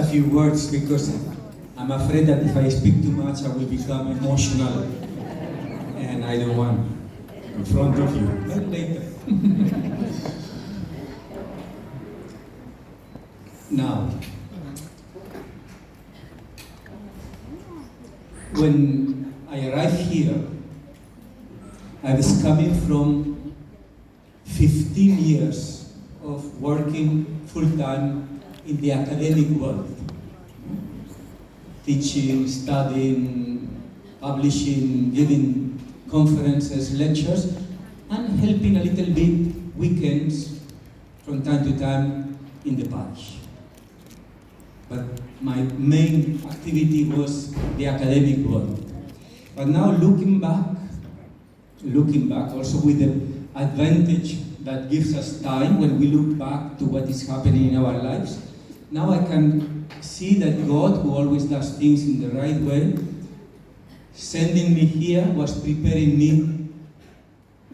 a few words because I'm afraid that if I speak too much, I will become emotional, and I don't want in front of you. But later. Now, when I arrived here, I was coming from 15 years of working full-time in the academic world. Teaching, studying, publishing, giving conferences, lectures, and helping a little bit weekends from time to time in the parish. But my main activity was the academic world. But now looking back, also with the advantage that gives us time when we look back to what is happening in our lives, now I can see that God, who always does things in the right way, sending me here was preparing me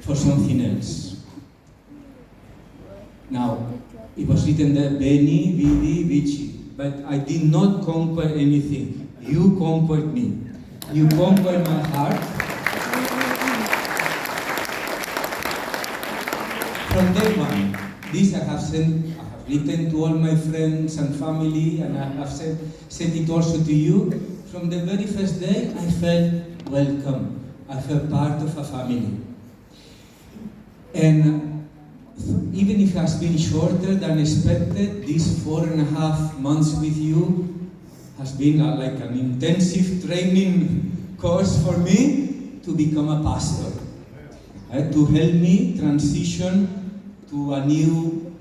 for something else. Now, it was written there, Veni, Vidi, Vici. But I did not conquer anything. You conquered me. You conquered my heart. From day one, this I have written to all my friends and family, and I have sent it also to you. From the very first day, I felt welcome. I felt part of a family. And even if it has been shorter than expected, these 4.5 months with you has been like an intensive training course for me to become a pastor, to help me transition to a new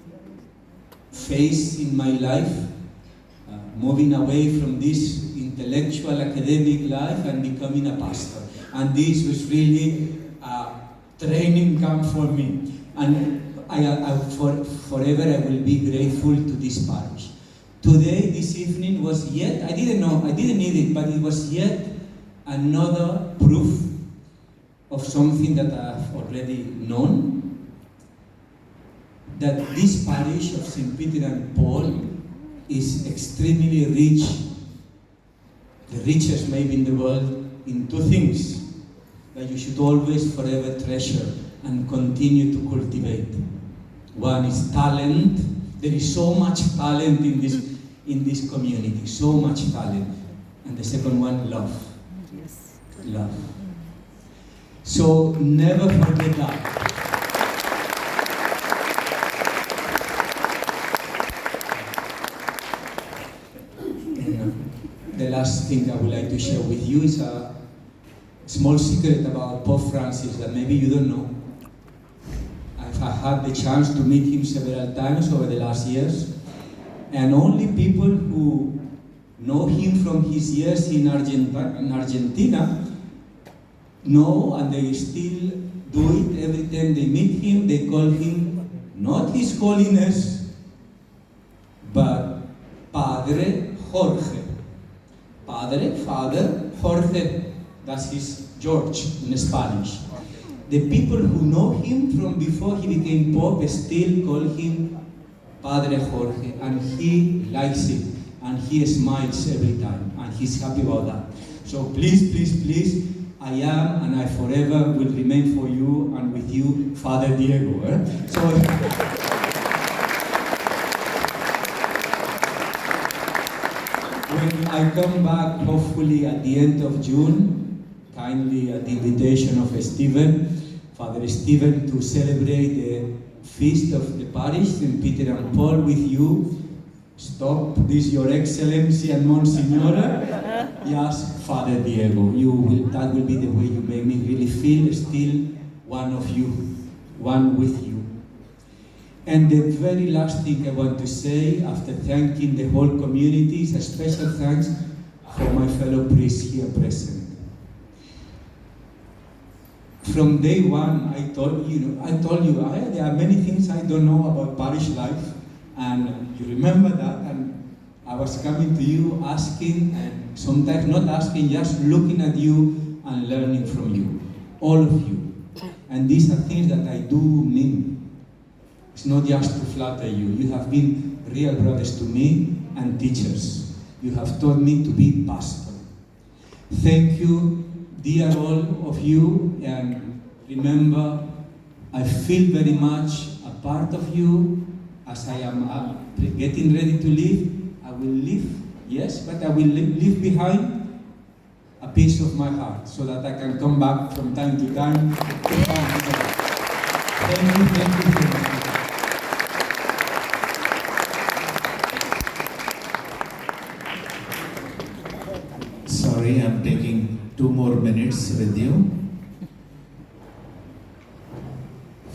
phase in my life, moving away from this intellectual academic life and becoming a pastor. And this was really a training camp for me. And forever I will be grateful to this parish. Today, this evening was yet, I didn't need it, but it was yet another proof of something that I have already known, that this parish of St. Peter and Paul is extremely rich, the richest maybe in the world, in two things that you should always forever treasure and continue to cultivate. One is talent. There is so much talent in this community, so much talent. And the second one, love. Yes. Love. So never forget that. And the last thing I would like to share with you is a small secret about Pope Francis that maybe you don't know. I had the chance to meet him several times over the last years, and only people who know him from his years in Argentina know, and they still do it every time they meet him. They call him not His Holiness, but Padre Jorge. Padre, Father, Jorge, that's his George in Spanish. The people who know him from before he became Pope still call him Padre Jorge, and he likes it, and he smiles every time, and he's happy about that. So please, please, please, I am and I forever will remain for you and with you, Father Diego. So, when I come back, hopefully at the end of June, kindly at the invitation of Father Stephen, to celebrate the feast of the parish, St. Peter and Paul, with you. Stop this, Your Excellency and Monsignore. Yes, Father Diego, that will be the way you make me really feel still one of you, one with you. And the very last thing I want to say, after thanking the whole community, is a special thanks for my fellow priests here present. From day one, I told you, there are many things I don't know about parish life, and you remember that, and I was coming to you asking, and sometimes not asking, just looking at you and learning from you, all of you. And these are things that I do mean. It's not just to flatter you. You have been real brothers to me and teachers. you have taught me to be pastor. Thank you, dear all of you, and remember, I feel very much a part of you. As I am getting ready to leave, I will leave, yes, but I will leave behind a piece of my heart so that I can come back from time to time to find it. Thank you, thank you, thank you. Sorry, I'm taking 2 more minutes with you.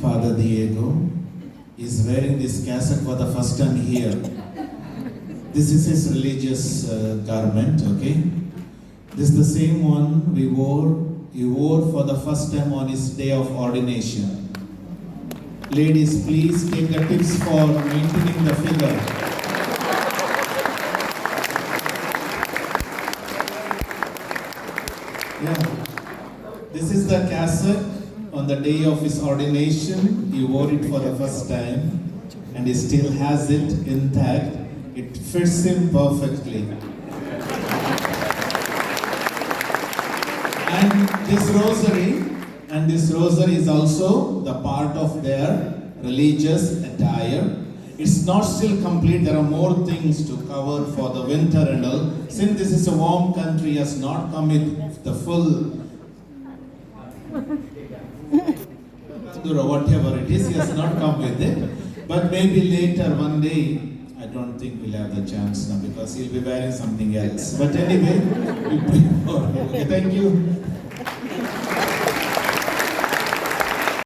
Father Diego is wearing this cassock for the first time here. This is his religious garment, okay? This is the same one he wore for the first time on his day of ordination. Ladies, please take the tips for maintaining the figure. Yeah. This is the cassock on the day of his ordination. He wore it for the first time and he still has it intact. It fits him perfectly. And this rosary is also the part of their religious attire. It's not still complete, there are more things to cover for the winter and all. Since this is a warm country, he has not come with the full or whatever it is, he has not come with it. But maybe later, one day, I don't think we'll have the chance now because he'll be wearing something else. But anyway, we pray for him. Okay, thank you.